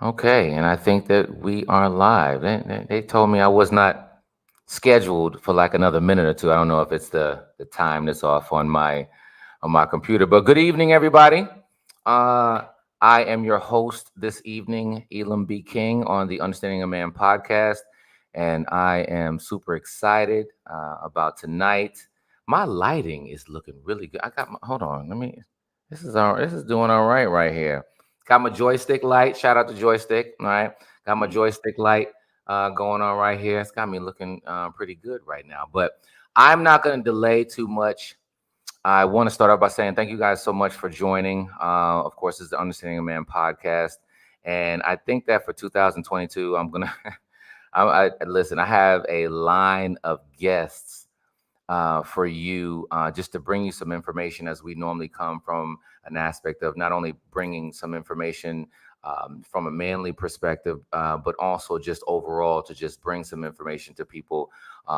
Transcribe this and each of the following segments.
Okay, and I think that we are live. They told me I was not scheduled for like another minute or two. I don't know if it's the time that's off on my computer. But good evening, everybody. Uh, I am your host this evening, Elam B. King, on the Understanding a Man podcast, and I am super excited about tonight. My lighting is looking really good. Hold on. Let me. This is doing all right here. Got my joystick light. Shout out to joystick. All right. Got my joystick light going on right here. It's got me looking pretty good right now. But I'm not going to delay too much. I want to start off by saying thank you guys so much for joining. Of course, it's the Understanding a Man podcast. And I think that for 2022, I'm going to listen. I have a line of guests for you just to bring you some information as we normally come from an aspect of not only bringing some information from a manly perspective, but also just overall to just bring some information to people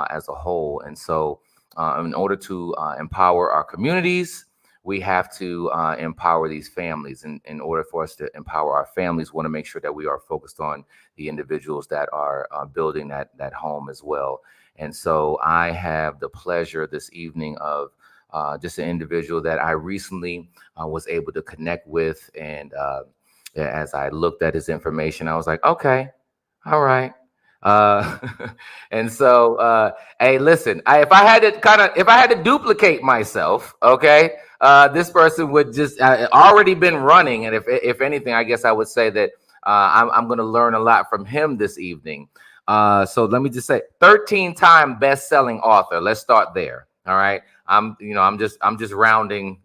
as a whole. And so, in order to empower our communities, we have to empower these families. And in order for us to empower our families, we want to make sure that we are focused on the individuals that are building that home as well. And so I have the pleasure this evening of just an individual that I recently was able to connect with. And as I looked at his information, I was like, okay, all right. Uh, and so, hey, listen, if I had to duplicate myself, okay, this person would just already been running. And if anything, I guess I would say that I'm going to learn a lot from him this evening. So let me just say 13-time best-selling author. Let's start there. All right. I'm just rounding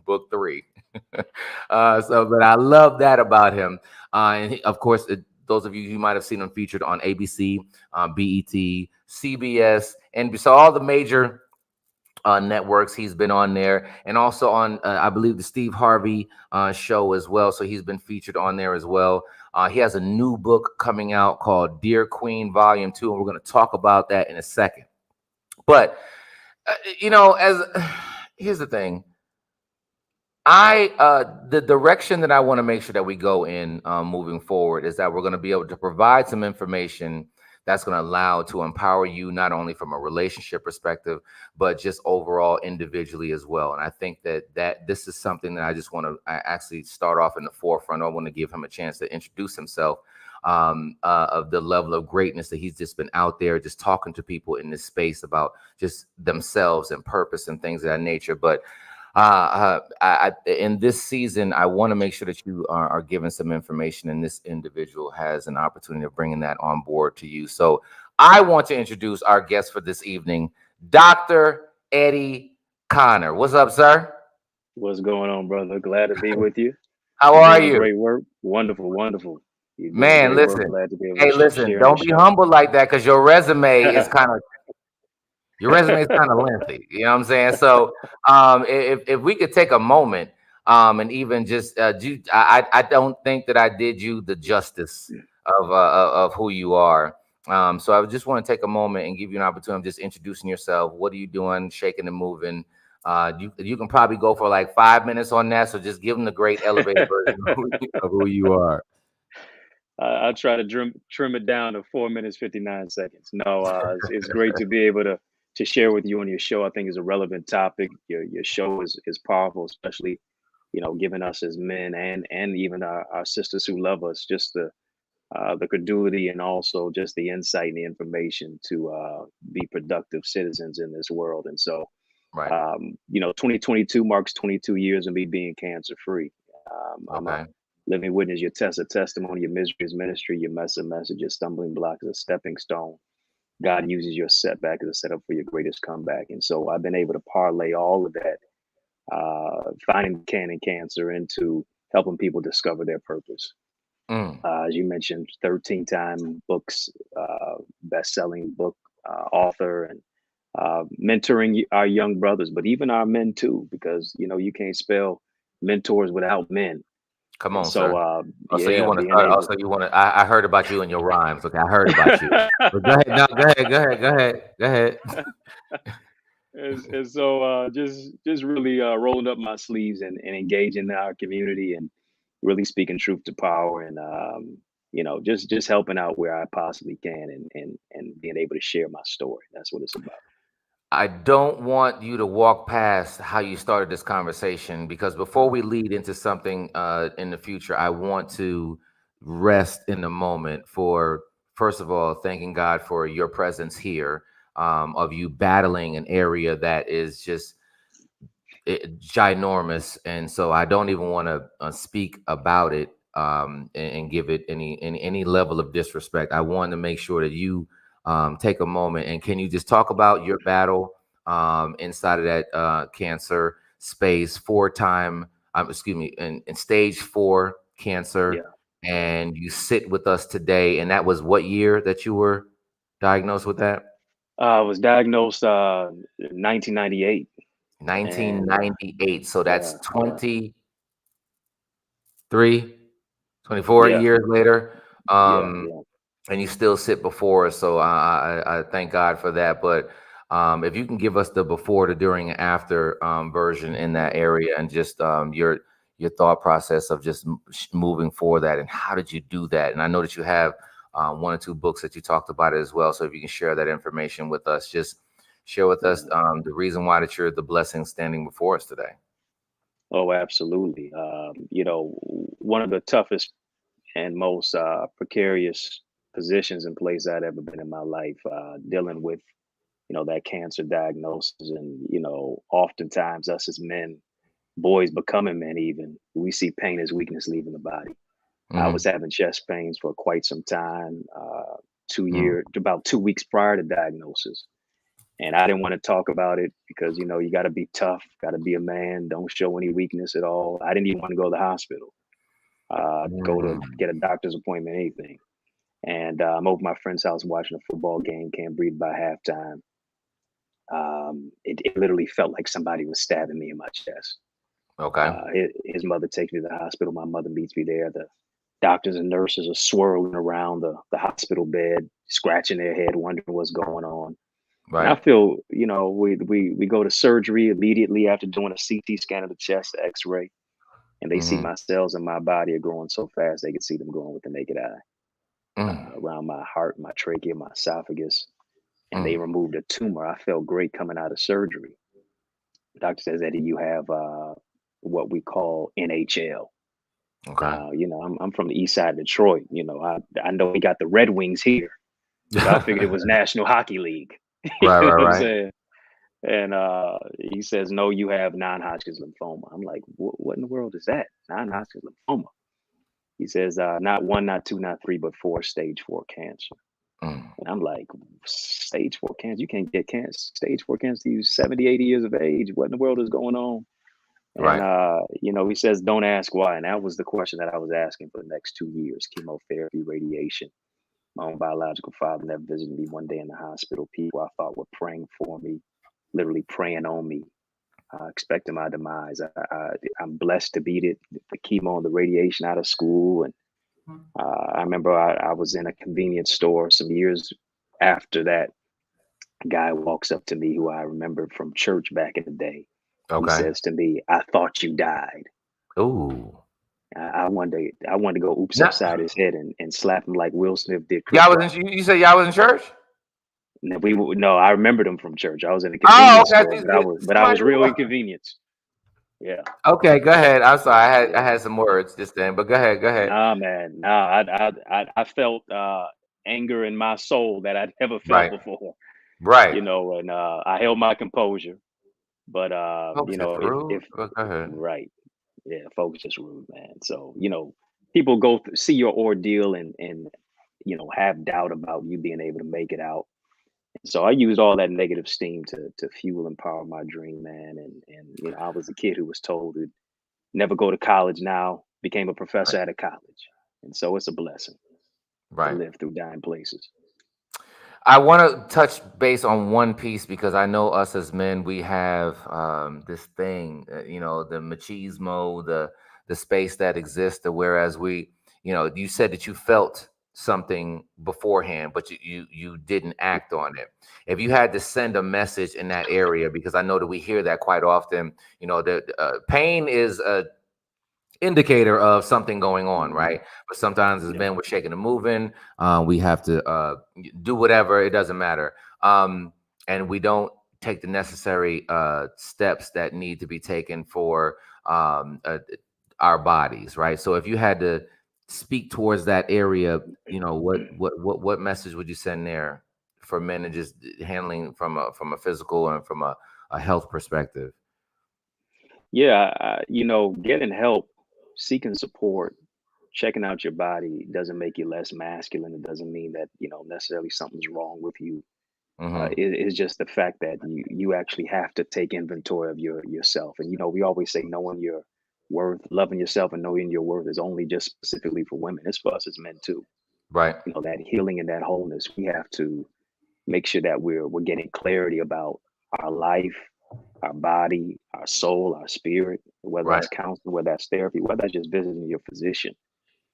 book three. But I love that about him. Of course, those of you who might have seen him featured on ABC, BET, CBS, and so all the major networks. He's been on there, and also on, I believe, the Steve Harvey show as well. So he's been featured on there as well. He has a new book coming out called Dear Queen Volume 2, and we're going to talk about that in a second. But, as here's the thing. The direction that I want to make sure that we go in moving forward is that we're going to be able to provide some information that's going to allow to empower you not only from a relationship perspective, but just overall individually as well. And I think that this is something that I just want to actually start off in the forefront. I want to give him a chance to introduce himself, of the level of greatness that he's just been out there, just talking to people in this space about just themselves and purpose and things of that nature. But in this season, I want to make sure that you are given some information, and this individual has an opportunity of bringing that on board to you. So I want to introduce our guest for this evening, Dr. Eddie Connor. What's up, sir? What's going on, brother? Glad to be with you. How You're are doing you? great work. Wonderful, wonderful. You're doing Man, great work. listen. Glad to be able to Hey, listen, share in the don't be show. humble like that because your resume is kind of lengthy. You know what I'm saying? So, if we could take a moment, and even just I don't think that I did you the justice of who you are. So I just want to take a moment and give you an opportunity of just introducing yourself. What are you doing, shaking and moving? You can probably go for like 5 minutes on that. So just give them the great elevator version of who you are. I'll try to trim it down to 4 minutes 59 seconds. No, it's great to be able to share with you on your show. I think is a relevant topic. Your show is powerful, especially giving us as men and even our sisters who love us just the credulity and also just the insight and the information to be productive citizens in this world. And so, Right. 2022 marks 22 years of me being cancer free. I'm a Okay. living witness. Your test a testimony. Your misery is ministry. Your mess a message. Your stumbling block is a stepping stone. God uses your setback as a setup for your greatest comeback. And so I've been able to parlay all of that, finding canning cancer into helping people discover their purpose. Mm. As you mentioned, 13-time books, best-selling book author, and mentoring our young brothers, but even our men too, because you can't spell mentors without men. Come And on, so, sir. Oh, so you yeah, want to being start? Oh, able. so you want to? I heard about you in your rhymes. Okay, I heard about you. But go ahead. No, go ahead. Go ahead. Go ahead. Go ahead. And so, just really rolling up my sleeves and engaging our community, and really speaking truth to power, and just helping out where I possibly can, and being able to share my story. That's what it's about. I don't want you to walk past how you started this conversation, because before we lead into something in the future, I want to rest in the moment for, first of all, thanking God for your presence here, of you battling an area that is just ginormous, and so I don't even want to speak about it, and give it any level of disrespect. I want to make sure that you take a moment, and can you just talk about your battle inside of that cancer space, four-time, excuse me, in stage 4 cancer, Yeah. and you sit with us today. And that was what year that you were diagnosed with that? I was diagnosed 1998, and 1998. So that's yeah, yeah, 23, 24 yeah, years later. yeah, Um, yeah. and you still sit before us. So I thank God for that. But if you can give us the before, the during, and after version in that area, and just your thought process of just moving for that, and how did you do that? And I know that you have one or two books that you talked about it as well. So if you can share that information with us, just share with us Mhm. the reason why that you're the blessing standing before us today. Oh, absolutely. One of the toughest and most precarious positions and place I'd ever been in my life, dealing with that cancer diagnosis, and oftentimes us as men, boys becoming men, even we see pain as weakness leaving the body. I was Hmm. having chest pains for quite some time, Mm. about 2 weeks prior to diagnosis. And I didn't want to talk about it because, you got to be tough, got to be a man, don't show any weakness at all. I didn't even want to go to the hospital, go to Mm. get a doctor's appointment, anything. And I'm over my friend's house watching a football game, can't breathe by halftime. It literally felt like somebody was stabbing me in my chest. Okay. His mother takes me to the hospital. My mother meets me there. The doctors and nurses are swirling around the hospital bed, scratching their head, wondering what's going on. And I Right. feel, we go to surgery immediately after doing a CT scan of the chest, the X-ray, and they see Hmm. my cells in my body are growing so fast they can see them growing with the naked eye, Mm. around my heart, my trachea, my esophagus, and they Mm. removed a tumor. I felt great coming out of surgery. The doctor says, Eddie, you have what we call NHL. Okay. Now, I'm from the east side of Detroit. I know we got the Red Wings here, but I figured it was National Hockey League. You Right, know right, what I'm right. saying? And he says, no, you have non-Hodgkin's lymphoma. I'm like, what in the world is that? Non-Hodgkin's lymphoma. He says, not one, not two, not three, but four, stage 4 cancer. Mm. And I'm like, stage 4 cancer? You can't get cancer, stage 4 cancer till you 70, 80 years of age. What in the world is going on? And, Right. he says, don't ask why. And that was the question that I was asking for the next 2 years: chemotherapy, radiation. My own biological father never visited me one day in the hospital. People I thought were praying for me, literally praying on me, expecting my demise. I'm blessed to beat it, the chemo and the radiation out of school. And I remember I was in a convenience store some years after that. A guy walks up to me who I remembered from church back in the day. He Okay. says to me, I thought you died. Ooh. I wanted to go oops Not upside his head and slap him like Will Smith did Chris y'all Rock. was in you said y'all was in church? No, I remembered him from church. I was in a Oh, convenience okay. store, but I Somebody was real inconvenienced. Yeah, Okay, go ahead. I'm sorry. I yeah. had some words just then, but go ahead. Go ahead. Nah, man. Nah, I felt anger in my soul that I'd never felt Right. before. Right. And I held my composure. But Folks just rude. if But go ahead. right, yeah, folks just rude, man. So people see your ordeal, and have doubt about you being able to make it out. So I used all that negative steam to fuel and power my dream, man. And I was a kid who was told to never go to college. Now became a professor Right. at a college, and so it's a blessing to Right. live through dying places. I want to touch base on one piece, because I know us as men, we have this thing, the machismo, the space that exists. Whereas you said that you felt something beforehand, but you didn't act on it. If you had to send a message in that area, because I know that we hear that quite often, that pain indicator of something going on, Mhm. right? But sometimes as Yeah. men, we're shaking and moving. We have to do whatever. It doesn't matter. And we don't take the necessary steps that need to be taken for our bodies, right? So if you had to speak towards that area, what message would you send there for men and just handling from a physical and from a health perspective? Yeah, getting help, seeking support, checking out your body doesn't make you less masculine. It doesn't mean that, necessarily something's wrong with you. Hmm. It's just the fact that you actually have to take inventory of yourself. And we always say knowing your worth, loving yourself, and knowing your worth is only just specifically for women. It's for us as men too. Right, That healing and that wholeness. We have to make sure that we're getting clarity about our life, our body, our soul, our spirit, whether right, that's counseling, whether that's therapy, whether that's just visiting your physician.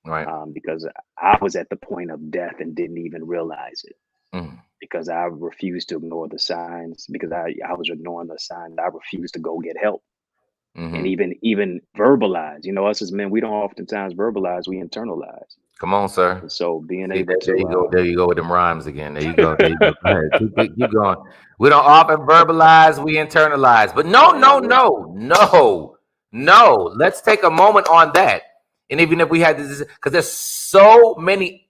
right. Because I was at the point of death and didn't even realize it Mm, because I refused to ignore the signs because I was ignoring the signs. I refused to go get help and hmm. even verbalize. Us as men, we don't oftentimes verbalize, we internalize. Come on, sir. And so being See, able there you to go. There you go with them rhymes again. There you go. There you go. Go ahead. Keep going. We don't often verbalize, we internalize. But no, yeah, no, no, no, no. Let's take a moment on that. And even if we had this, because there's so many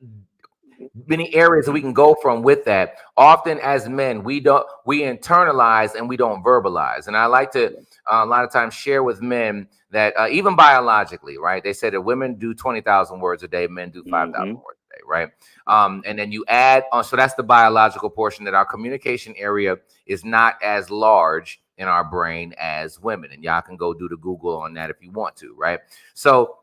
areas that we can go from with that. Often as men, we internalize and we don't verbalize. And I like to yeah. a lot of times share with men that even biologically, right? They say that women do 20,000 words a day, men do 5,000 Hmm. words a day, right? And then you add on, so that's the biological portion, that our communication area is not as large in our brain as women. And y'all can go do the Google on that if you want to, right? So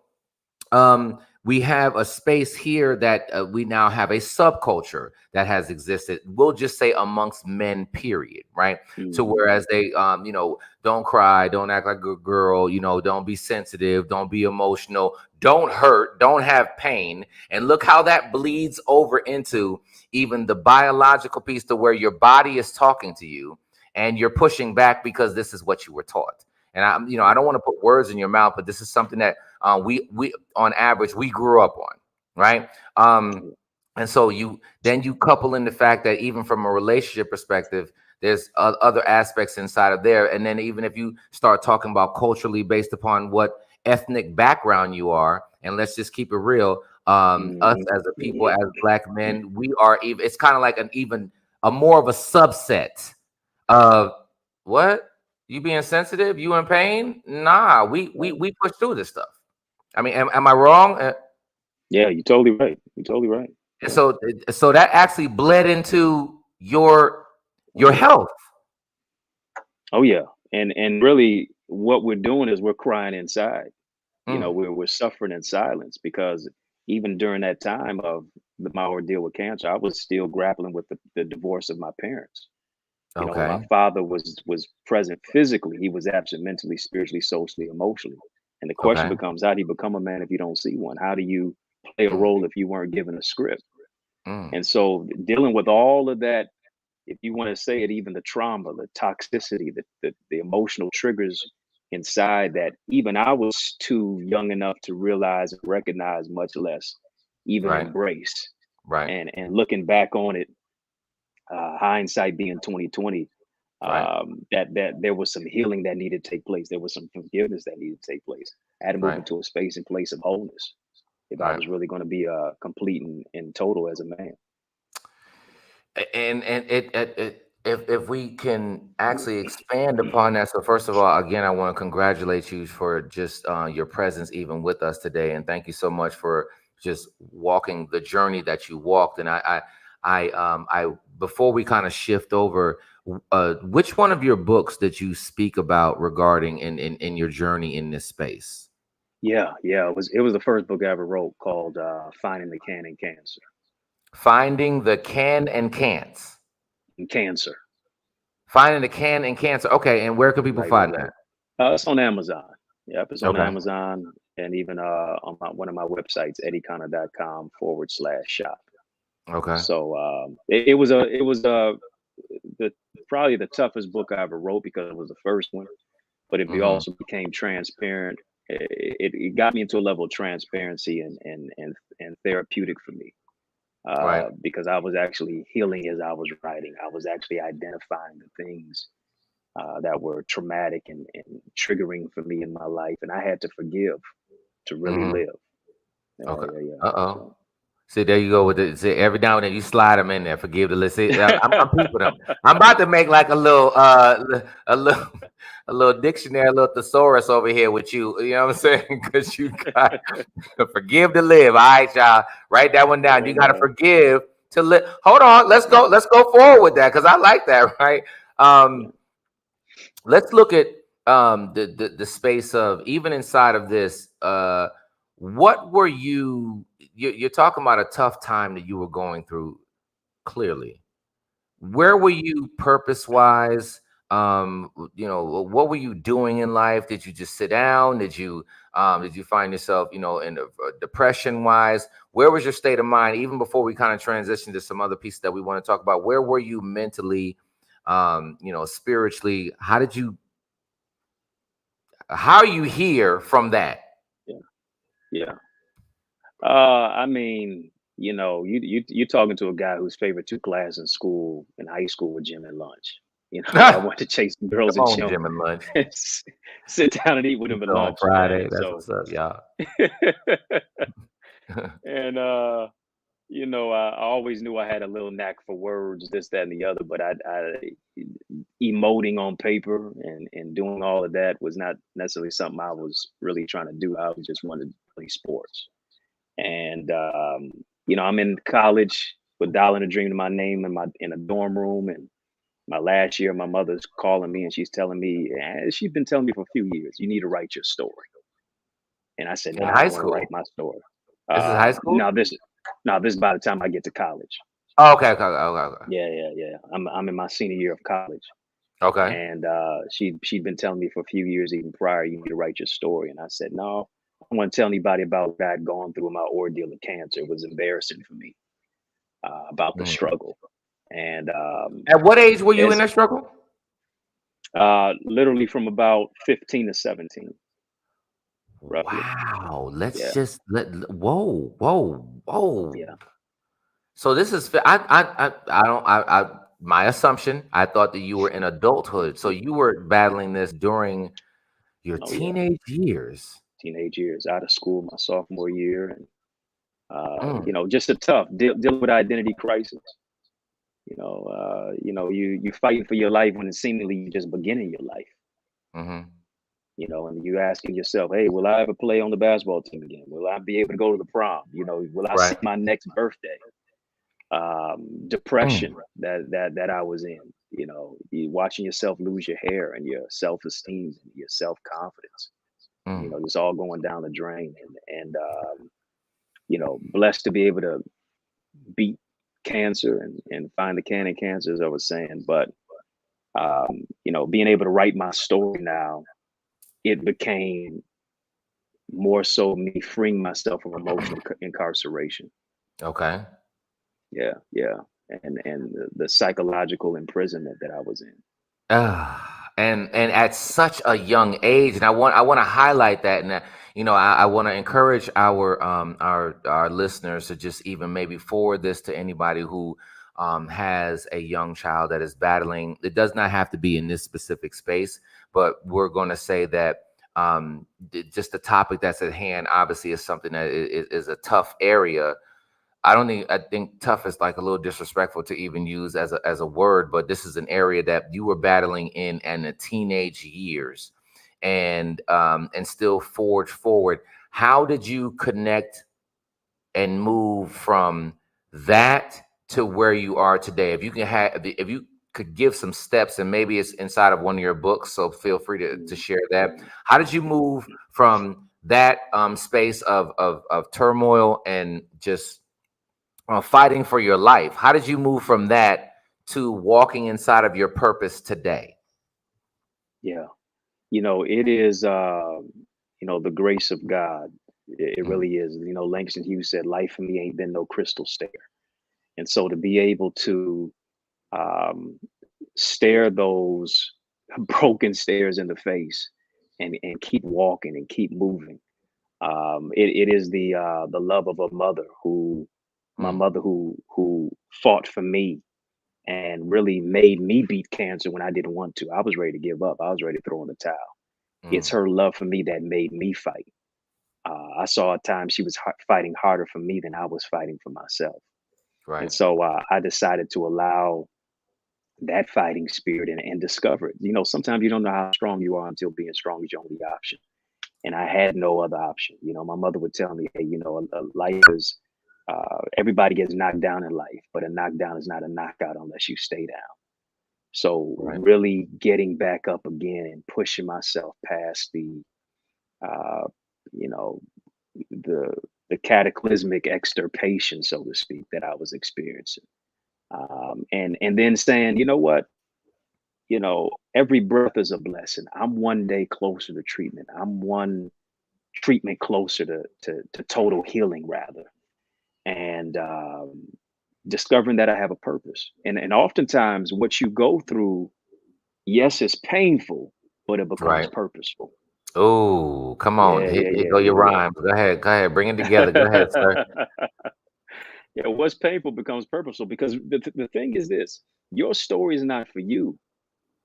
we have a space here that we now have a subculture that has existed. We'll just say amongst men, period, right? So Hmm. whereas they, don't cry, don't act like a girl, don't be sensitive, don't be emotional, don't hurt, don't have pain, and look how that bleeds over into even the biological piece to where your body is talking to you, and you're pushing back because this is what you were taught. And I don't want to put words in your mouth, but this is something that we on average we grew up on, right? And so you couple in the fact that even from a relationship perspective, there's other aspects inside of there. And then even if you start talking about culturally based upon what ethnic background you are, and let's just keep it real, us Hmm. as a people, as black men, we are even. It's kind of like a more of a subset of what. You being sensitive? You in pain? Nah, we push through this stuff. I mean, am I wrong? Yeah, you're totally right. You're totally right. And Yeah. so that actually bled into your Oh yeah. health. Oh yeah. And really what we're doing is we're crying inside. Mm, We're suffering in silence because even during that time of my ordeal with cancer, I was still grappling with the divorce of my parents. My okay. father was present physically, he was absent mentally, spiritually, socially, emotionally. And the question Okay. becomes, how do you become a man if you don't see one? How do you play a Mm, role if you weren't given a script? mm, And so dealing with all of that, if you want to say it, even the trauma, the toxicity, the emotional triggers inside that even I was too young enough to realize and recognize, much less even right. embrace. Right. And looking back on it, hindsight being 2020, Right. that there was some healing that needed to take place. There was some forgiveness that needed to take place. I had to move Right. into a space and place of wholeness if I Right. was really going to be complete and total as a man. And if we can actually expand upon that. So first of all, again, I want to congratulate you for just your presence even with us today, and thank you so much for just walking the journey that you walked. And I before we kind of shift over, which one of your books did you speak about regarding in your journey in this space? Yeah, yeah. It was the first book I ever wrote called "Finding the Can in Cancer." Finding the can and can'ts. And cancer. Finding the can and cancer. Okay, and where can people Right, right, find right. that? It's on Amazon. Yep, it's on Okay. Amazon and even on one of my websites, eddieconnor.com/shop. Okay. So it was the probably the toughest book I ever wrote because it was the first one, but it Hmm. also became transparent. it got me into a level of transparency and therapeutic for me, Right. because I was actually healing as I was writing. I was actually identifying the things that were traumatic and triggering for me in my life, and I had to forgive to really Hmm. live. Yeah, Okay. yeah, yeah. Uh-oh. So. See, there you go with it. See, every now and then you slide them in there. Forgive the list. See, I'm peeping them. I'm about to make like a little, a little, a little dictionary, a little thesaurus over here with you. You know what I'm saying? Because you got forgive to live. All right, y'all. Write that one down. Yeah, You got to man. forgive to live. Hold on. Let's go. Let's go forward with that because I like that. Right. Yeah, Um, let's look at the space of even inside of this. What were you're talking about a tough time that you were going through, clearly. Where were you purpose wise? What were you doing in life? Did you just sit down? Did you find yourself, in depression wise? Where was your state of mind? Even before we kind of transition to some other pieces that we want to talk about, where were you mentally, spiritually? How are you here from that? yeah, yeah. I mean, you're talking to a guy whose favorite two classes in school in high school were gym and lunch. I Come wanted to chase the girls at on, gym Jim and lunch. and sit down and eat with them at Pizza on lunch, Friday. man. That's So, what's up, y'all. and I always knew I had a little knack for words, this, that, and the other, but I emoting on paper and doing all of that was not necessarily something I was really trying to do. I was just wanted to play sports. And I'm in college with Dollar and a Dream to my name in a dorm room. And my last year, my mother's calling me and she's telling me, she's been telling me for a few years, you need to write your story. And I said, no, In I high don't want to write school. my story. This is high school? Now this is by the time I get to college. Oh, okay, okay, okay, okay. Yeah, yeah, yeah. I'm in my senior year of college. Okay. And she'd been telling me for a few years, even prior, you need to write your story. And I said, no, I don't want to tell anybody about what I'd gone through in my ordeal of cancer. It was embarrassing for me, about the Mm. struggle. And At what age were you in as that struggle? literally from about 15 to 17, roughly. Wow. Let's Yeah, just whoa, whoa, yeah. whoa. So this is I don't my assumption, I thought that you were in adulthood. So you were battling this during your Oh, yeah. teenage years. Teenage years, out of school my sophomore year. And, Mm, just a tough dealing with identity crisis. You fighting for your life when it's seemingly you just beginning your life. mm-hmm. And you asking yourself, hey, will I ever play on the basketball team again? Will I be able to go to the prom? Will I see Right. my next birthday? Mm, Depression that I was in. You watching yourself lose your hair and your self-esteem and your self-confidence. mm, Just all going down the drain. And blessed to be able to beat cancer and find the can of cancer, as I was saying. But being able to write my story now, it became more so me freeing myself from emotional incarceration. okay. Yeah, yeah, and the psychological imprisonment that I was in. And at such a young age, and I want to highlight that, and that, I want to encourage our listeners to just even maybe forward this to anybody who has a young child that is battling. It does not have to be in this specific space, but we're going to say that just the topic that's at hand obviously is something that is a tough area. I think tough is like a little disrespectful to even use as a word, but this is an area that you were battling in the teenage years, and still forge forward. How did you connect and move from that to where you are today? If you could give some steps, and maybe it's inside of one of your books, so feel free to Mhm, share that. mhm. How did you move from that space of turmoil and just fighting for your life? How did you move from that to walking inside of your purpose today? Yeah, it is. The grace of God. It Mm, really is. Langston Hughes said, "Life for me ain't been no crystal stair," and so to be able to um, stare those broken stares in the face and keep walking and keep moving. It is the love of a mother who my Mm, mother who fought for me and really made me beat cancer when I didn't want to. I was ready to give up. I was ready to throw in the towel. It's mm, her love for me that made me fight. I saw at times she was fighting harder for me than I was fighting for myself. And right. so I decided to allow that fighting spirit and discover it. You know, sometimes you don't know how strong you are until being strong is your only option. And I had no other option. You know, my mother would tell me, hey, you know, life is, everybody gets knocked down in life, but a knockdown is not a knockout unless you stay down. So Right. really getting back up again and pushing myself past uh, you know, the the cataclysmic extirpation, so to speak, that I was experiencing. And then saying, you know what, you know, every breath is a blessing. I'm one day closer to treatment. I'm one treatment closer to total healing, rather, and discovering that I have a purpose. And oftentimes, what you go through, yes, it's painful, but it becomes Right. purposeful. Oh, come on. Yeah, Hit, yeah, hit yeah, go your yeah, rhymes. Go ahead. Go ahead. Bring it together. Go ahead, sir. yeah. Yeah, what's painful becomes purposeful because the thing is this: your story is not for you;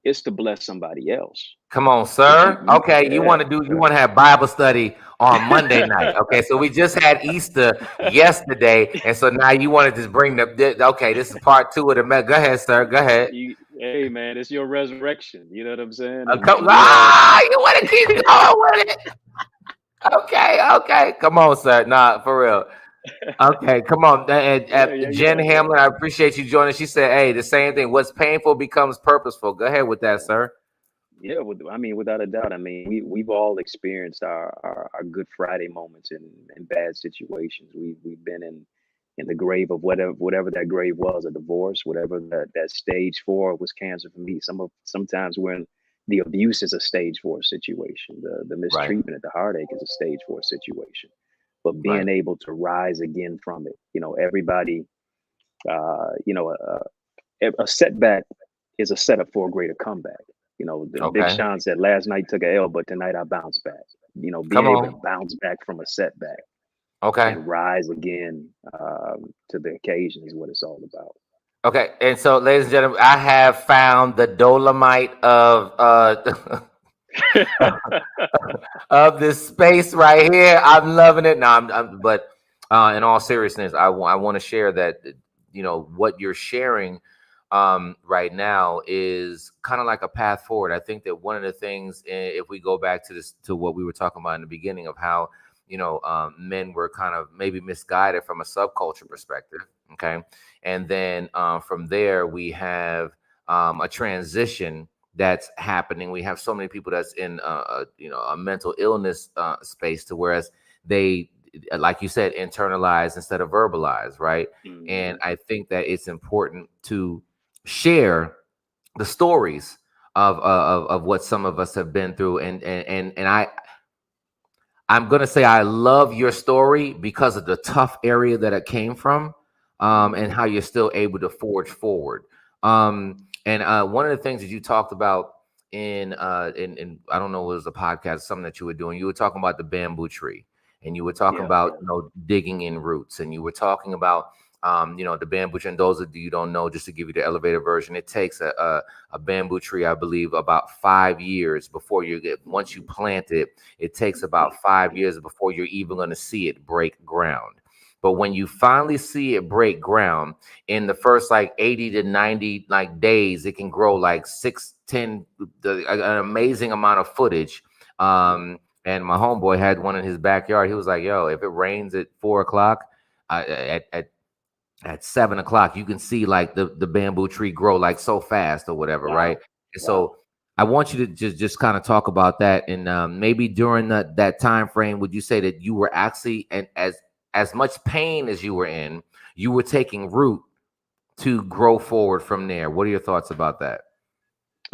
it's to bless somebody else. Come on, Because sir. Okay, yeah. you want to have Bible study on Monday night. Okay, so we just had Easter yesterday, and so now you want to just bring okay, this is part two of the Go ahead, sir. Go ahead. Hey man, it's your resurrection. You know what I'm saying? And You want to keep going with it? Okay, okay. Come on, sir. Nah, for real. Okay, come on. yeah, yeah, Jen yeah, yeah. Hamlin, I appreciate you joining. She said, "Hey, the same thing. What's painful becomes purposeful." Go ahead with that, sir. Yeah, I mean, without a doubt. I mean, we've all experienced our Good Friday moments in bad situations. We've been in the grave of whatever that grave was, a divorce, whatever that stage four was cancer for me. Sometimes when the abuse is a stage four situation, the Right, mistreatment, the heartache is a stage four situation. But right. being able to rise again from it, you know, everybody, you know, a setback is a setup for a greater comeback. You know, the Big Okay. Sean said, "Last night took a L, but tonight I bounce back." You know, being Come able to on. bounce back from a setback Okay. and rise again to the occasion is what it's all about. Okay. And so, ladies and gentlemen, I have found the Dolomite of of this space right here. I'm loving it. Now, but in all seriousness, I want to share that what you're sharing right now is kind of like a path forward. I think that one of the things, if we go back to this to what we were talking about in the beginning of how men were kind of maybe misguided from a subculture perspective. Okay, and then from there we have a transition that's happening. We have so many people that's in a mental illness space to whereas they, like you said, internalize instead of verbalize, right? And Hmm. I think that it's important to share the stories of what some of us have been through, and I'm gonna say I love your story because of the tough area that it came from, and Hmm. how you're still able to forge forward. And one of the things that you talked about in I don't know, it was a podcast, something that you were doing. You were talking about the bamboo tree, and you were talking Yeah, about yeah. digging in roots, and you were talking about the bamboo tree. And those of you who don't know, just to give you the elevator version, it takes a bamboo tree, I believe, about 5 years before you get once you Hmm. plant it. It takes about 5 years before you're even going to see it break ground. But when you finally see it break ground in the first like 80 to 90 like days, it can grow like 6, 10, an amazing amount of footage. Hmm. And my homeboy had one in his backyard. He was like, yo, if it rains at 4 o'clock, at 7 o'clock, you can see like the bamboo tree grow like so fast or whatever, right? Wow, And wow. so I want you to just kind of talk about that. And maybe during that time frame, would you say that you were actually, and as much pain as you were in, you were taking root to grow forward from there? What are your thoughts about that?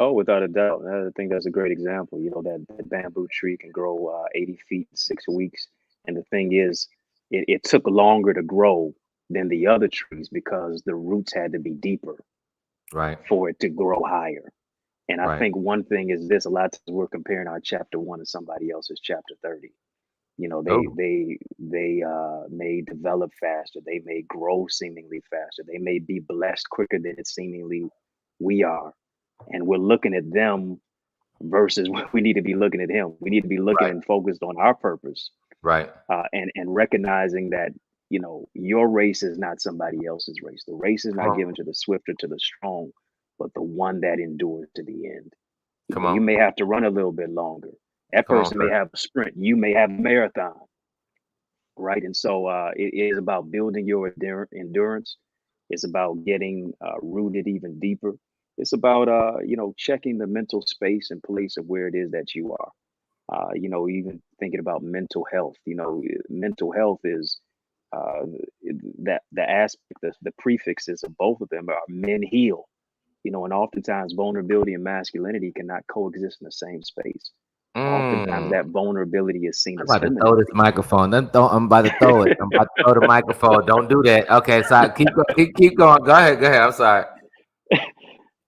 Oh, without a doubt. I think that's a great example. You know, that bamboo tree can grow 80 feet in 6 weeks. And the thing is, it took longer to grow than the other trees because the roots had to be deeper Right. for it to grow higher. And I Right. think one thing is this: a lot of times we're comparing our chapter 1 to somebody else's chapter 30. You know, Oh, they may develop faster, they may grow seemingly faster, they may be blessed quicker than it seemingly we are, and we're looking at them versus we need to be looking at him. We need to be looking right. and focused on our purpose, Right. and recognizing that, you know, your race is not somebody else's race. The race is Come not on. given to the swift or to the strong, but the one that endures to the end. You Come know, you on. may have to run a little bit longer. That Come on, person may sir. have a sprint. You may have a marathon, right? And so it is about building your endurance. It's about getting rooted even deeper. It's about you know, checking the mental space and place of where it is that you are. You know, even thinking about mental health. You know, mental health is uh, that the aspect, the prefixes of both of them are men heal. You know, and oftentimes vulnerability and masculinity cannot coexist in the same space. Oftentimes Mm. that vulnerability is seen I'm as about to throw this femininity. microphone. I'm about to throw it. I'm about to throw the microphone. Don't do that. Okay, so keep going. Go ahead. Go ahead. I'm sorry.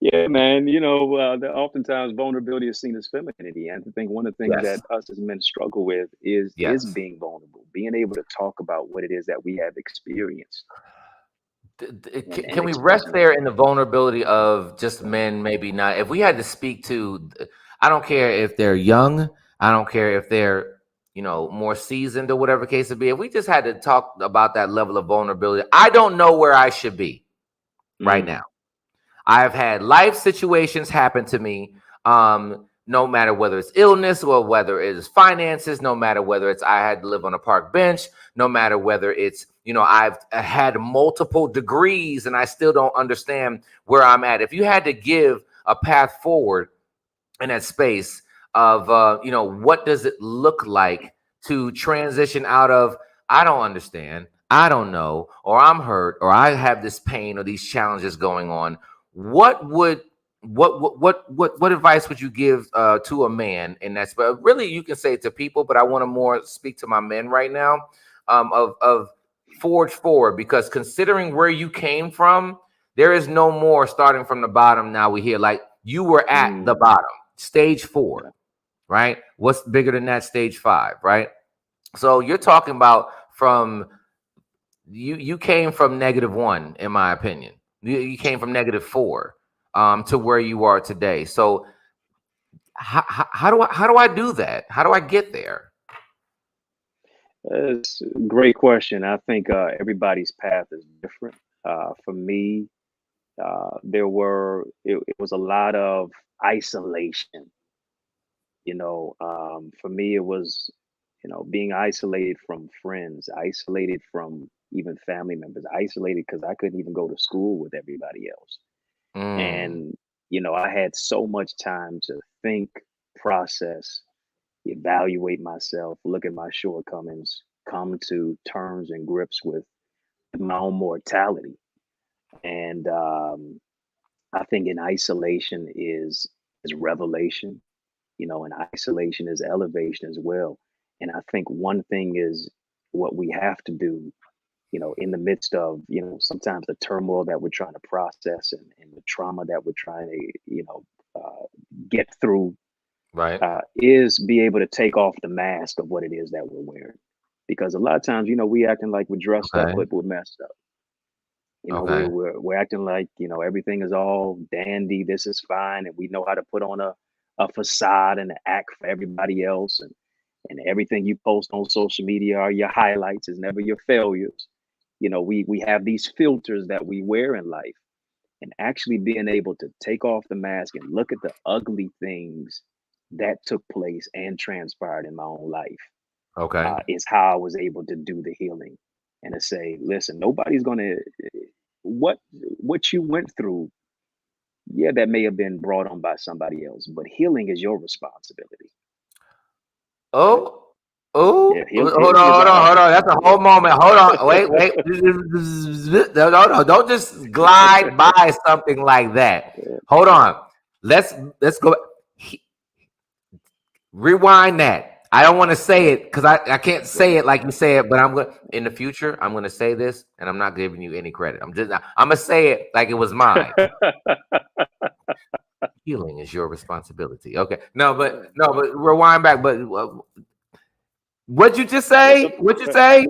Yeah, man. You know, oftentimes vulnerability is seen as femininity, and I think one of the things Yes. that us as men struggle with is Yes. being vulnerable, being able to talk about what it is that we have experienced and Can we rest expressing it. there in the vulnerability of just men? Maybe not. If we had to speak to, I don't care if they're young. I don't care if they're, more seasoned or whatever case it be. If we just had to talk about that level of vulnerability, I don't know where I should be right Mm, now. I've had life situations happen to me, no matter whether it's illness or whether it is finances, no matter whether it's I had to live on a park bench, no matter whether it's, I've had multiple degrees and I still don't understand where I'm at. If you had to give a path forward in that space of, what does it look like to transition out of, I don't understand, I don't know, or I'm hurt, or I have this pain or these challenges going on. What would what advice would you give to a man in that space? Really, you can say it to people, but I want to more speak to my men right now, of forge forward, because considering where you came from, there is no more starting from the bottom. Now we hear like you were at the mm, bottom, stage yeah. 4, right? What's bigger than that? Stage 5, right? So you're talking about from you came from -1, in my opinion. You came from -4 to where you are today. So how do I do that? How do I get there? It's a great question. I think everybody's path is different. For me, it was a lot of isolation. You know, for me, it was, you know, being isolated from friends, isolated from even family members, isolated because I couldn't even go to school with everybody else. Mm, And, you know, I had so much time to think, process, evaluate myself, look at my shortcomings, come to terms and grips with my own mortality. And I think in isolation is revelation, you know, and isolation is elevation as well. And I think one thing is what we have to do, you know, in the midst of, you know, sometimes the turmoil that we're trying to process and the trauma that we're trying to, get through, right. is be able to take off the mask of what it is that we're wearing. Because a lot of times, you know, we acting like we're dressed up, Okay. but we're messed up. You know, Okay. we're acting like, you know, everything is all dandy. This is fine, and we know how to put on a facade and act for everybody else, and everything you post on social media are your highlights. Is never your failures. You know, we have these filters that we wear in life, and actually being able to take off the mask and look at the ugly things that took place and transpired in my own life, Okay. is how I was able to do the healing and to say, listen, nobody's gonna what you went through, yeah, that may have been brought on by somebody else, but healing is your responsibility. Yeah, Oh, yeah, oh, hold healing on, is hold on, hold on. That's a yeah. whole moment. Hold on, wait, wait. No, no, no, don't just glide by something like that. Hold on. Let's go. He- Rewind that. I don't want to say it because I can't say it like you say it, but I'm going in the future. I'm going to say this, and I'm not giving you any credit. I'm gonna say it like it was mine. Healing is your responsibility. Okay. No, Yeah. but rewind back. But what'd you just Yeah. So say? What'd you say?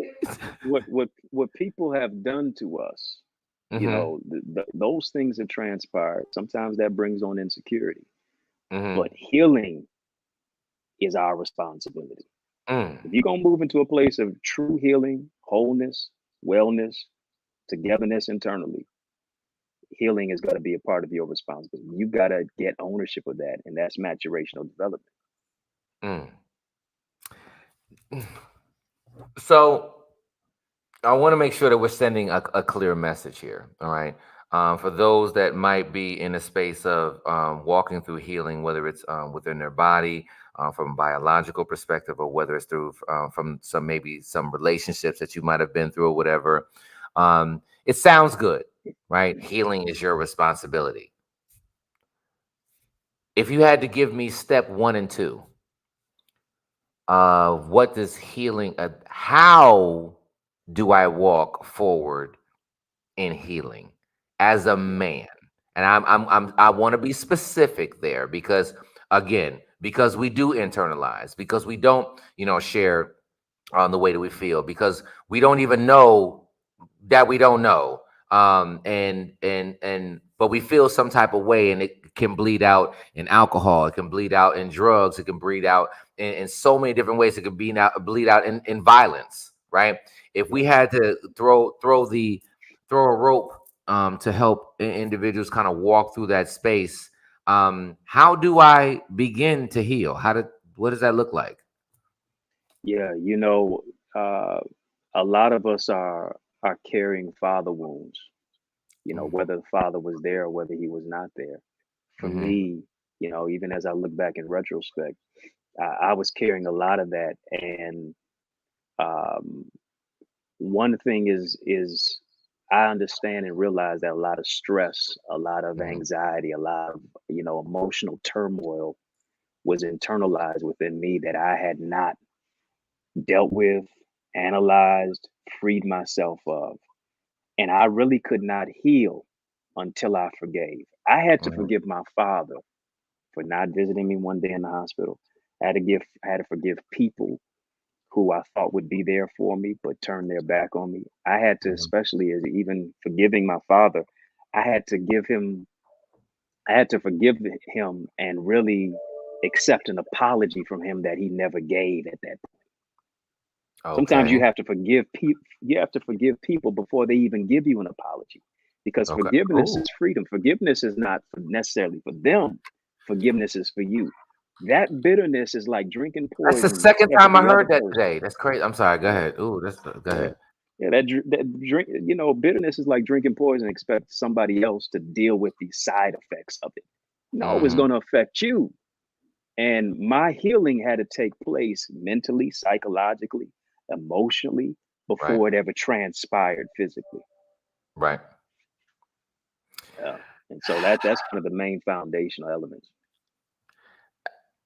what people have done to us, Mm-hmm. those things have transpired. Sometimes that brings on insecurity, but Mm-hmm. healing is our responsibility. Mm, If you're gonna move into a place of true healing, wholeness, wellness, togetherness internally, healing is going to be a part of your responsibility. You got to get ownership of that, and that's maturational development. mm. So I want to make sure that we're sending a clear message here. All right. For those that might be in a space of walking through healing, whether it's within their body, from a biological perspective, or whether it's through from some maybe some relationships that you might have been through or whatever. It sounds good, right? Healing is your responsibility. If you had to give me step one and two, what does healing? How do I walk forward in healing as a Yeah, man? And I want to be specific there because again, because we do internalize, because we don't, share on the way that we feel, because we don't even know that we don't know. But we feel some type of way, and it can bleed out in alcohol, it can bleed out in drugs, it can bleed out in so many different ways. It can bleed out in violence, right? If we yeah, had to throw a rope to help individuals kind of walk through that space, how do I begin to heal? What does that look like? yeah. Uh, a lot of us are carrying father wounds. Whether the father was there or whether he was not there. For Mm-hmm. me, even as I look back in retrospect, I was carrying a lot of that, and um, one thing is I understand and realize that a lot of stress, a lot of Hmm. anxiety, a lot of emotional turmoil was internalized within me that I had not dealt with, analyzed, freed myself of. And I really could not heal until I forgave. I had to Hmm. forgive my father for not visiting me one day in the hospital. I had to forgive people who I thought would be there for me but turned their back on me. I had to, Hmm. especially as even forgiving my father, I had to give him I had to forgive him and really accept an apology from him that he never gave at that point. Sometimes Okay. you have to forgive people before they even give you an apology, because Okay. forgiveness Oh, is freedom. Forgiveness is not necessarily for them. Forgiveness is for you. That bitterness is like drinking that's the poison and second expecting time I the other heard that person. today. That's crazy. I'm sorry. Go Yeah, ahead. Ooh, that's go yeah, ahead. yeah. That drink, bitterness is like drinking poison and expect somebody else to deal with the side effects of it. No, it's Hmm. going to affect you. And my healing had to take place mentally, psychologically, emotionally Right. before it ever transpired physically. Right. Yeah. And so that's kind of the main foundational elements.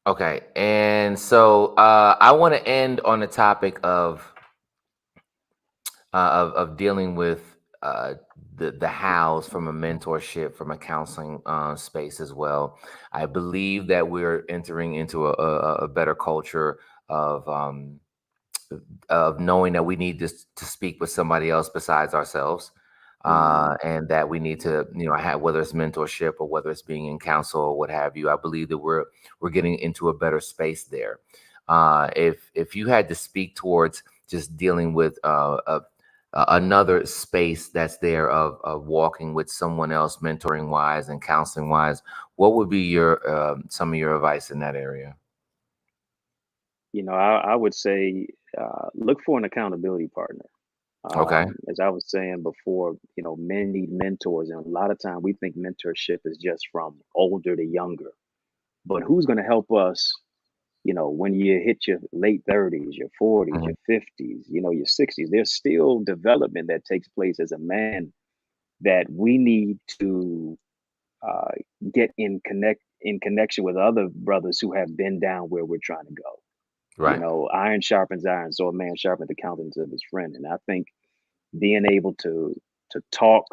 Okay. And so I want to end on the topic of dealing with the hows from a mentorship, from a counseling space as well. I believe that we're entering into a better culture of knowing that we need to speak with somebody else besides ourselves, Mhm. and that we need to, have, whether it's mentorship or whether it's being in counsel or what have you. I believe that we're getting into a better space there. If you had to speak towards just dealing with another space that's there of walking with someone else, mentoring wise and counseling wise, what would be your some of your advice in that area? I would say look for an accountability partner. Okay. As I was saying before, men need mentors, and a lot of time we think mentorship is just from older to younger. But who's going to help us? When you hit your late 30s, your 40s, Hmm. your 50s, your 60s, there's still development that takes place as a man that we need to uh, get in connection with other brothers who have been down where we're trying to go. Right. Iron sharpens iron, so a man sharpens the countenance of his friend. And I think being able to talk,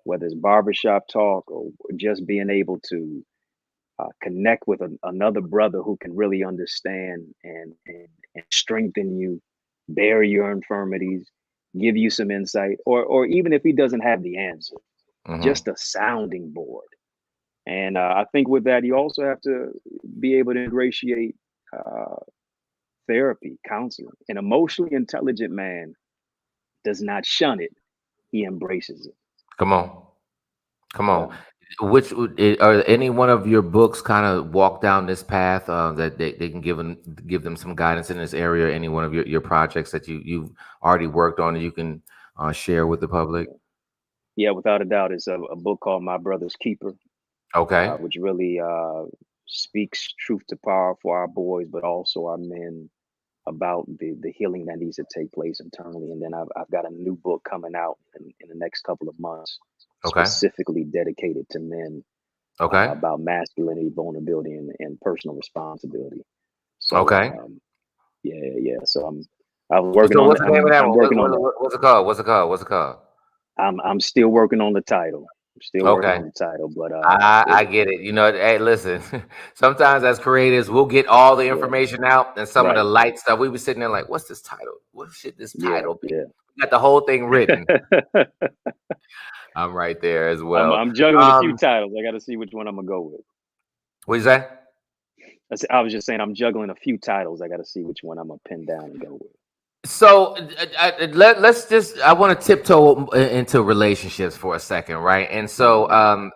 whether it's barbershop talk or just being able to connect with another brother who can really understand and strengthen you, bear your infirmities, give you some insight, or even if he doesn't have the answer, Mm-hmm. just a sounding board. And I think with that, you also have to be able to ingratiate uh, therapy, counseling. An emotionally intelligent man does not shun it; he embraces it. Come on. Come Yeah. on. Are any one of your books kind of walk down this path that they can give them some guidance in this area? Any one of your projects that you've already worked on that you can share with the public? Yeah, without a doubt, it's a book called My Brother's Keeper, Okay. which really speaks truth to power for our boys, but also our men about the healing that needs to take place internally. And then I've got a new book coming out in the next couple of months, Okay. specifically dedicated to men Okay. about masculinity, vulnerability, and personal responsibility. So Okay. yeah, yeah. So I was working So on what's it. the name of that I'm one? working on that. What's it called? What's it called? What's it called? I'm still working on the title. I'm still working Okay. on the title, but I it get it. You know, hey, listen. Sometimes as creators, we'll get all the yeah, information out, and some of the right. light stuff. We be sitting there like, "What's this title? What should this Yeah, title be?" yeah. We got the whole thing written. I'm right there as well. I'm juggling a few Um, titles. I got to see which one I'm gonna go with. what you say? I was just saying I'm juggling a few titles. I got to see which one I'm gonna pin down and go with. So let's just. I want to tiptoe into relationships for a second, right? And so Mhm.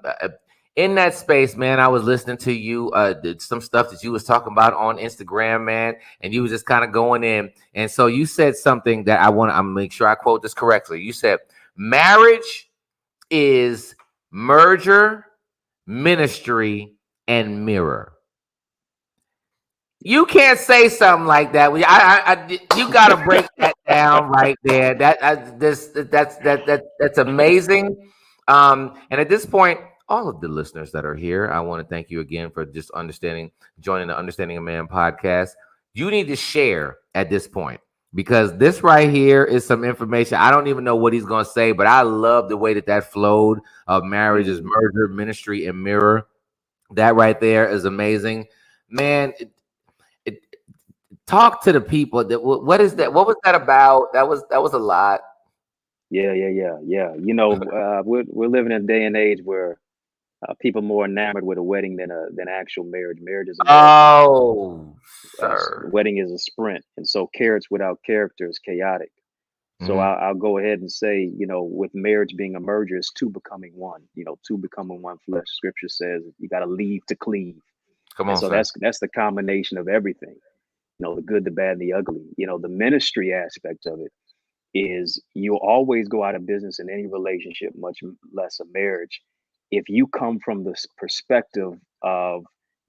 in that space, man, I was listening to you. Some stuff that you was talking about on Instagram, man, and you was just kind of going in. And so you said something that I'm make sure I quote this correctly. You said marriage is merger, ministry, and mirror. You can't say something like that. You got to break that down right there. That's amazing. And at this point, all of the listeners that are here, I want to thank you again for just joining the Understanding a Man podcast. You need to share at this point because this right here is some information. I don't even know what he's going to say, but I love the way that flowed of marriage is Mhm. merger, ministry, and mirror. That right there is amazing, man. It, talk to the people. What is that? Yeah. What was that about? That was a lot. Yeah, yeah, yeah, yeah. You know, we're living in a day and age where people are more enamored with a wedding than actual marriage. Marriage is a marathon. Oh, The sir. wedding is a sprint, and so carrots without character is chaotic. So Hmm. I'll go ahead and say, with marriage being a merger, it's two becoming one. Two becoming one flesh. Scripture says you got to leave to cleave, Come and on, so sir. that's the combination of everything. The good, the bad, and the ugly. The ministry aspect of it is you'll always go out of business in any relationship, much less a marriage, if you come from this perspective of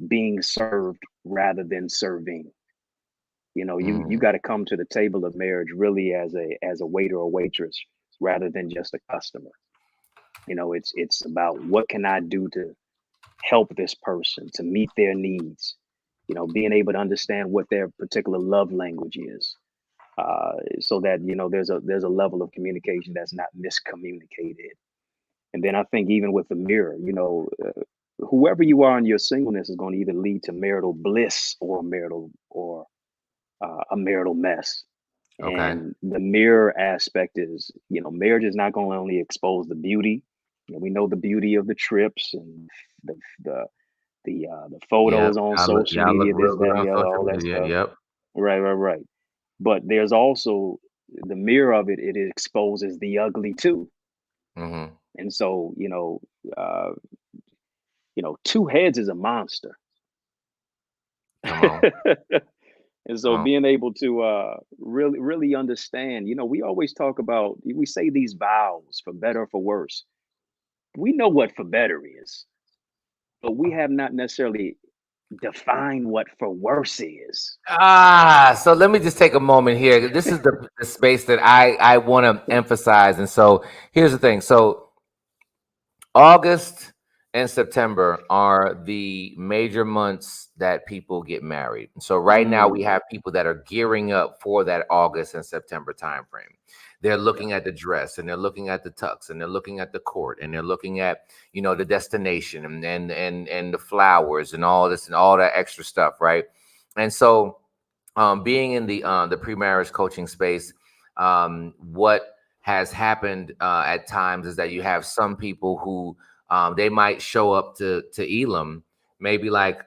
being served rather than serving. You Mm, got to come to the table of marriage really as a waiter or waitress rather than just a customer. It's about what can I do to help this person to meet their needs. Being able to understand what their particular love language is, so that there's a level of communication that's not miscommunicated. And then I think even with the mirror, whoever you are in your singleness is going to either lead to marital bliss or a marital mess. okay. And the mirror aspect is, marriage is not going to only expose the beauty. We know the beauty of the trips and the the the Yep. photos on social Y'all look media, this, real that, good and on the other, social all that media. stuff. Yep. Right, right, right. But there's also the mirror of it. It exposes the ugly too. Hmm. And so, uh, two heads is a monster. Come on. And Come so on. being able to really, really understand, we always talk about, we say these vows for better or for worse. We know what for better is, but we have not necessarily defined what for worse is. So let me just take a moment here. This is the space that I want to emphasize. And so here's the thing. So August and September are the major months that people get married. So right now we Mm, have people that are gearing up for that August and September timeframe. They're yeah. looking at the dress and they're looking at the tux and they're looking at the court and they're looking at, the destination and the flowers and all this and all that extra stuff, right? And so being in the pre-marriage coaching space, what has happened at times is that you have some people who they might show up to Elam maybe like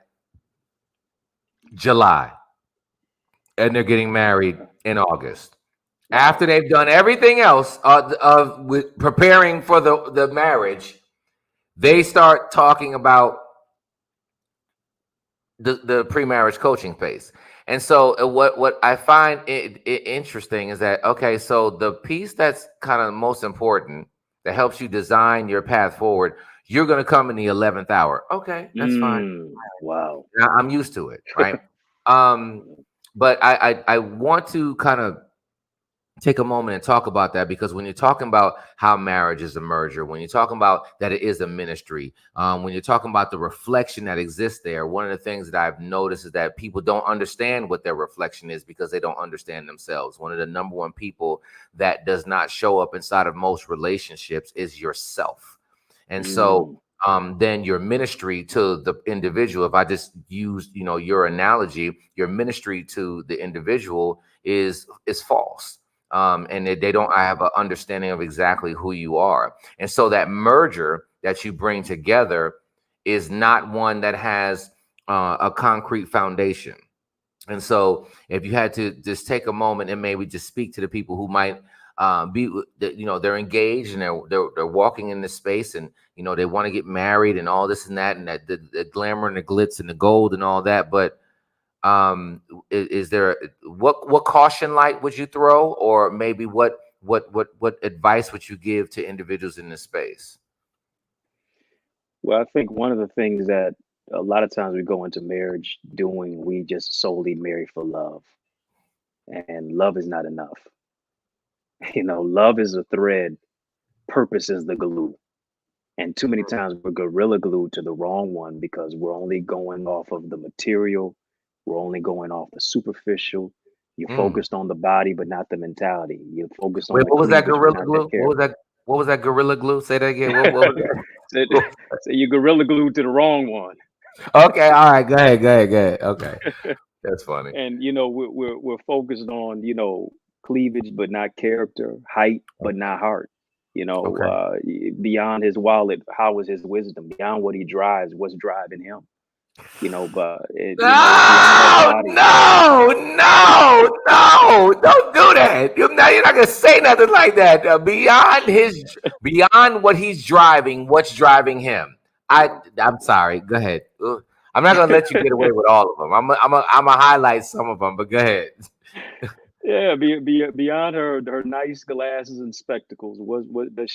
July, and they're getting married in August. After Wow. they've done everything else with preparing for the marriage, they start talking about the pre-marriage coaching phase. And so what I find it interesting is that, okay, so the piece that's kind of most important that helps you design your path forward, you're going to come in the 11th hour. Okay, that's fine. Wow. I'm used to it, right? Um, but I want to kind of take a moment and talk about that, because when you're talking about how marriage is a merger, when you're talking about that it is a ministry, when you're talking about the reflection that exists there, one of the things that I've noticed is that people don't understand what their reflection is because they don't understand themselves. One of the number one people that does not show up inside of most relationships is yourself. And so Mm, then your ministry to the individual, if I just use your analogy, your ministry to the individual is false. And they don't have an understanding of exactly who you are. And so that merger that you bring together is not one that has a concrete foundation. And so if you had to just take a moment and maybe just speak to the people who might they're engaged and they're walking in this space, and they want to get married and all this and that the glamour and the glitz and the gold and all that, but is there what caution light would you throw, or maybe what advice would you give to individuals in this space? well, I think one of the things that a lot of times we go into marriage doing, we just solely marry for love, and love is not enough. Love is a thread, purpose is the glue. And too many times we're gorilla glued to the wrong one because we're only going off of the material, we're only going off the superficial. You're Mm. focused on the body, but not the mentality. You're focused on Wait, the what was that cleavage, but gorilla not the glue? character. What was that gorilla glue? Say that again. What was that? so, so you're gorilla glued to the wrong one. Okay, all right, go ahead. Okay, that's funny. And we're focused on cleavage but not character, height but not heart. Okay. Beyond his wallet, how is his wisdom? Beyond what he drives, what's driving him? But beyond that No, body. no, don't do that. You're not gonna say nothing like that. Beyond what he's driving, what's driving him? I'm sorry. Go ahead. I'm not gonna let you get away with all of them. I'm gonna highlight some of them, but go ahead. Yeah, beyond her nice glasses and spectacles, what does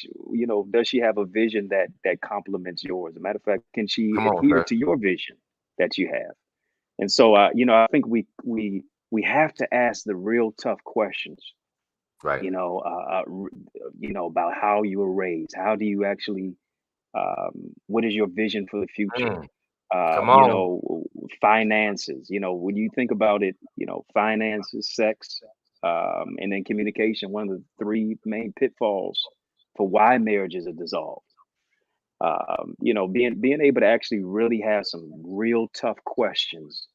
she have a vision that complements yours? As a matter of fact, can she Come on, adhere sir. to your vision that you have? And so, I think we have to ask the real tough questions. Right. About how you were raised. How do you actually? What is your vision for the future? Mm, Uh, come you on. know, Finances. When you think about it, finances, sex, and then communication. One of the three main pitfalls for why marriages are dissolved. Being able to actually really have some real tough questions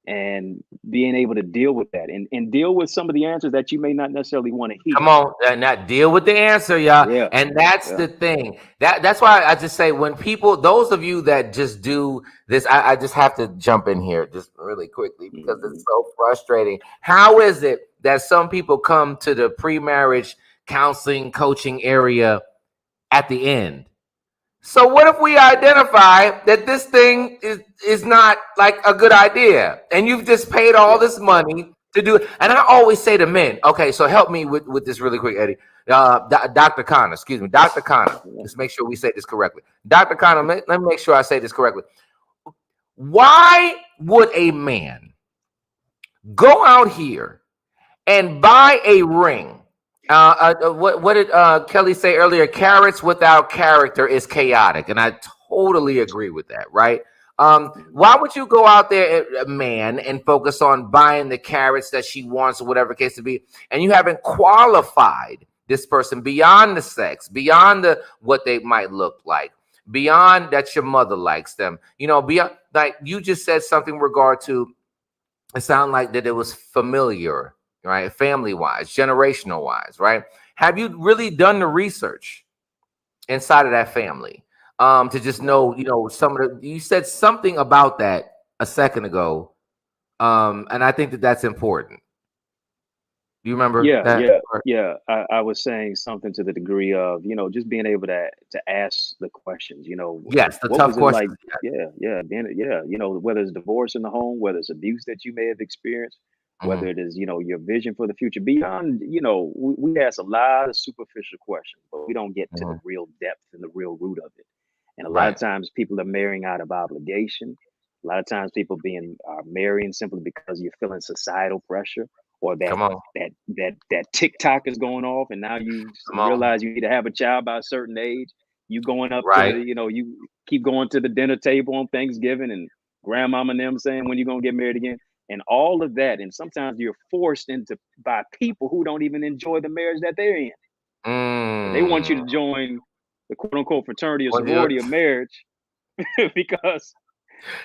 and being able to deal with that and deal with some of the answers that you may not necessarily want to Come hear. on, and not deal with the answer, y'all. Yeah, And that's yeah. the thing. That's why I just say, when people, those of you that just do this, I just have to jump in here just really quickly because it's Mhm. so frustrating. How is it that some people come to the pre-marriage counseling coaching area at the end? So what if we identify that this thing is not like a good idea, and you've just paid all Yeah, this money to do it? And I always say to men, okay, so help me with this really quick, Eddie. Dr. Connor, excuse me, Dr. Connor. yeah. Let's make sure we say this correctly. Dr. Connor, let me make sure I say this correctly. Why would a man go out here and buy a ring? What did Kelly say earlier? Carrots without character is chaotic, and I totally agree with that, right? Mhm. Why would you go out there, a man, and focus on buying the carrots that she wants or whatever case to be, and you haven't qualified this person beyond the sex, beyond the what they might look like, beyond that your mother likes them, beyond like you just said something in regard to it sounded like that it was familiar, right? Family wise, generational wise, right? Have you really done the research inside of that family to just No. know, some of the, you said something about that a second ago. And I think that that's important. Do you remember Yeah, that? yeah, yeah. I was saying something to the degree of, just being able to ask the questions, Yes, the what tough was it like? questions. Yeah, yeah, yeah, whether it's divorce in the home, whether it's abuse that you may have experienced, whether Hmm. it is, your vision for the future beyond, we ask a lot of superficial questions, but we don't get to the Hmm. real depth and the real root of it. And a lot of Right. times people are marrying out of obligation. A lot of times people being are marrying simply because you're feeling societal pressure or that Come on. that TikTok is going off, and now you Come on. realize you need to have a child by a certain age. You going up to Right. the, you keep going to the dinner table on Thanksgiving, and grandmama and them saying when you gonna get married again, and all of that. And sometimes you're forced into by people who don't even enjoy the marriage that they're in, but they want you Mm. to join the quote unquote fraternity or What you- sorority of marriage because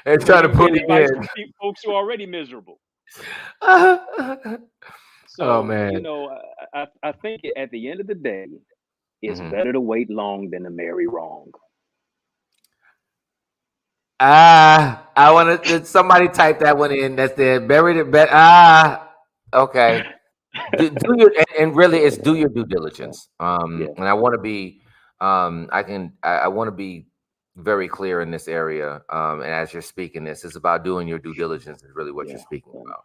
They're trying to you put get me advice in. from folks who are already miserable. Oh So, man. I think at the end of the day, it's Hmm. better to wait long than to marry wrong. I want to. Somebody type that one in. That's there. Buried it. Okay. Do your and really, Yeah, it's do your due yeah, diligence. yeah, And I want to be. I want to be very clear in this area. And as you're speaking this, it's about doing your due diligence. Is really what you're yeah, speaking yeah, about.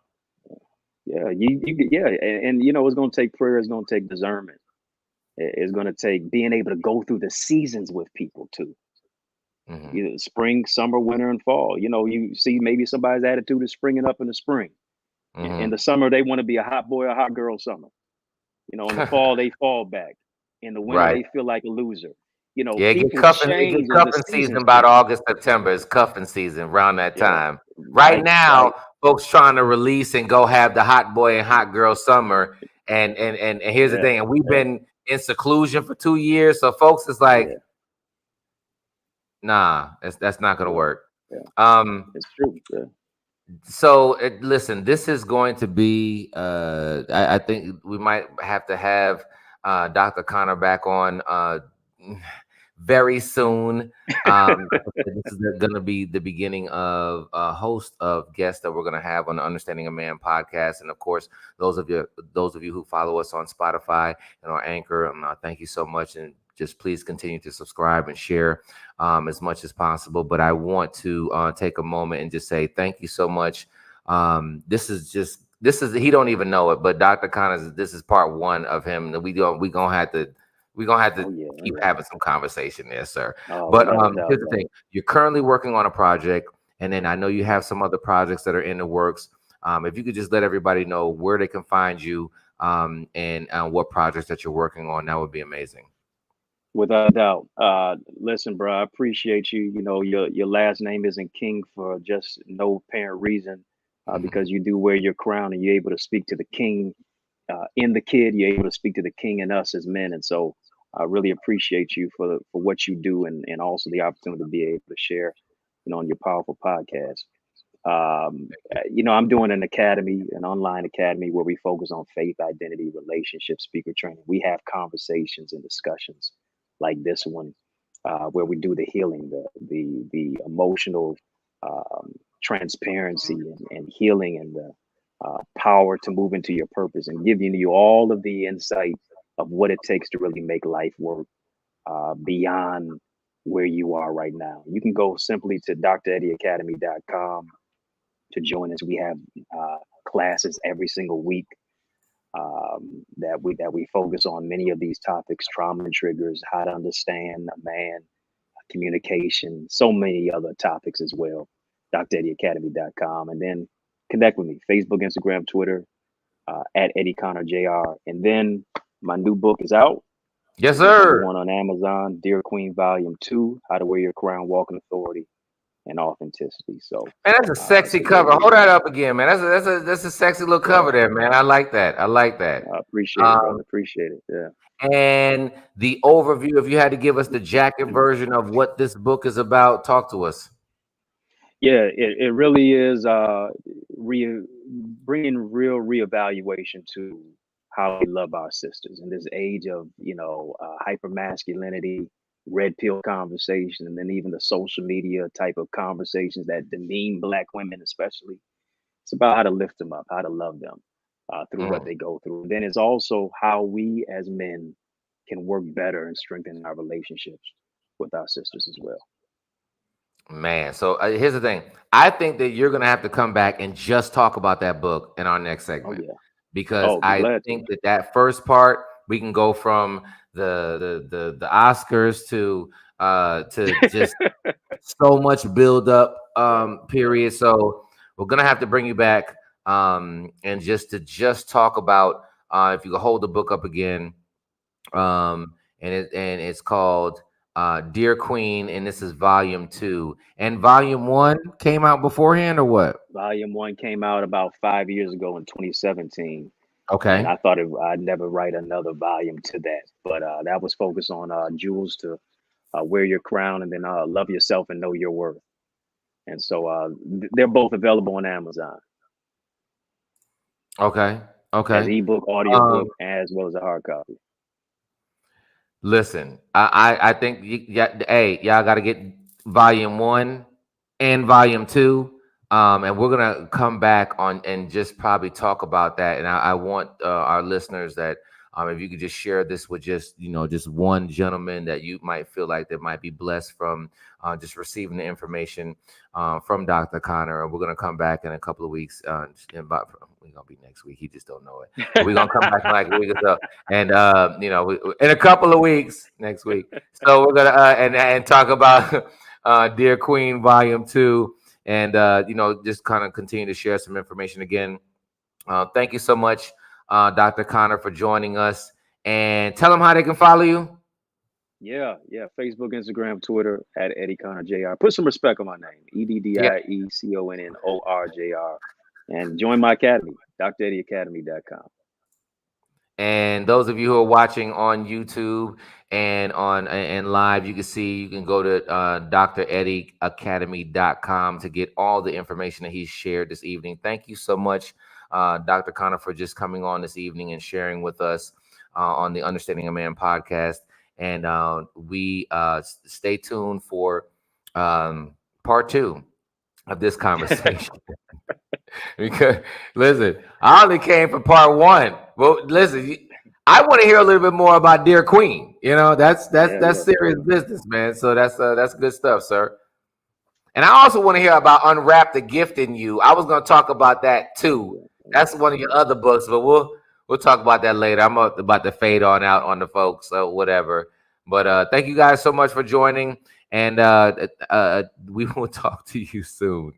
yeah. Yeah, and it's going to take prayer. It's going to take discernment. It's going to take being able to go through the seasons with people too. Hmm. Spring, summer, winter, and fall. You see maybe somebody's attitude is springing up in the spring. In Hmm. the summer, they want to be a hot boy or hot girl summer. In the fall, they fall back. In the winter, Right. they feel like a loser. Yeah, it get People cuffing. It get change as the cuffing season seasons about change. August, September. It's cuffing season around that Yeah, time. Right right, now, right. folks trying to release and go have the hot boy and hot girl summer. And here's the Yeah, thing. And we've yeah, been in seclusion for 2 years, so folks is like, yeah, nah, that's not gonna yeah, work. yeah. Um, It's true. Yeah, so listen, this is going to be. I think we might have to have Dr. Connor back on very soon. This is going to be the beginning of a host of guests that we're going to have on the Understanding a Man podcast, and of course, those of you who follow us on Spotify and on Anchor, thank you so much, and just please continue to subscribe and share as much as possible. But I want to take a moment and just say thank you so much. This is he don't even know it, but Dr. Connors, this is part one of him. That we gonna have to oh yeah, oh keep yeah. having some conversation there, sir. Oh, But without a doubt, here's the brother. thing: you're currently working on a project, and then I know you have some other projects that are in the works. If you could just let everybody know where they can find you and what projects that you're working on, that would be amazing. Without a doubt. Listen, bro, I appreciate you. Your last name isn't King for just no apparent reason, Mhm. because you do wear your crown and you're able to speak to the King in the kid. You're able to speak to the King in us as men, and so I really appreciate you for what you do, and also the opportunity to be able to share, on your powerful podcast. I'm doing an academy, an online academy where we focus on faith, identity, relationship, speaker training. We have conversations and discussions like this one, where we do the healing, the emotional transparency and healing, and the power to move into your purpose, and giving you all of the insight of what it takes to really make life work beyond where you are right now. You can go simply to dreddieacademy.com to join us. We have classes every single week that we focus on many of these topics: trauma and triggers, how to understand a man, communication, so many other topics as well. dreddieacademy.com, and then connect with me: Facebook, Instagram, Twitter, at Eddie Connor Jr. And then my new book is out. Yes, It is number sir. one on Amazon. Dear Queen Volume 2, How to Wear Your Crown, Walk in Authority and Authenticity. So Man, that's a sexy it's a great cover. Hold read. that up again, man. That's a sexy little Yeah, cover there, man. I like that. I like that. I appreciate it, Um, brother. Appreciate it. Yeah. and the overview, if you had to give us the jacket version of what this book is about, talk to us. Yeah, it really is re bringing real reevaluation to how we love our sisters in this age of, hyper masculinity, red pill conversation, and then even the social media type of conversations that demean Black women, especially. It's about how to lift them up, how to love them through what Mm. they go through. Then it's also how we as men can work better and strengthen our relationships with our sisters as well. Man, so here's the thing. I think that you're gonna have to come back and just talk about that book in our next Oh segment yeah. because Oh, be I glad to. think that that first part we can go from the Oscars to just so much build up Right. period. So we're gonna have to bring you back and just talk about if you could hold the book up again and it's called Dear Queen, and this is volume 2. And volume 1 came out beforehand or what? Volume one came out about 5 years ago in 2017, and Okay. I thought I'd never write another volume to that. But that was focused on jewels to wear your crown and then love yourself and know your worth. And so they're both available on Amazon Okay. as Okay. ebook, Um audiobook, as well as a hard copy. Listen, I think yeah, hey, y'all got to get volume 1 and volume 2, and we're gonna come back on and just probably talk about that. And I want our listeners that if you could just share this with just just one gentleman that you might feel like that might be blessed from just receiving the information from Dr. Connor. And we're gonna come back in a couple of weeks. In about we're gonna be next week. He just don't know it, but we're gonna come back in like a week or so and in a couple of weeks next week. So we're gonna and talk about Dear Queen Volume 2, and just kind of continue to share some information again. Thank you so much, Dr. Connor, for joining us, and tell them how they can follow you. Yeah, yeah. Facebook, Instagram, Twitter at Eddie Connor Jr. Put some respect on my name. Yeah. EDDIECONNORJR. And join my academy, DrEddieAcademy.com. And those of you who are watching on YouTube and live, you can go to DrEddieAcademy.com to get all the information that he shared this evening. Thank you so much, Dr. Connor, for just coming on this evening and sharing with us on the Understanding a Man podcast. And we stay tuned for part 2 of this conversation. Because listen, I only came for part 1. Well, listen, I want to hear a little bit more about Dear Queen. That's that's Yeah, that's yeah, for serious sure. business, man. So that's good stuff, sir. And I also want to hear about Unwrap the Gift in You. I was going to talk about that too. Yeah, yeah, That's one of your yeah. other books, but we'll talk about that later. I'm about to fade on out on the folks, so whatever. But thank you guys so much for joining, and we will talk to you soon.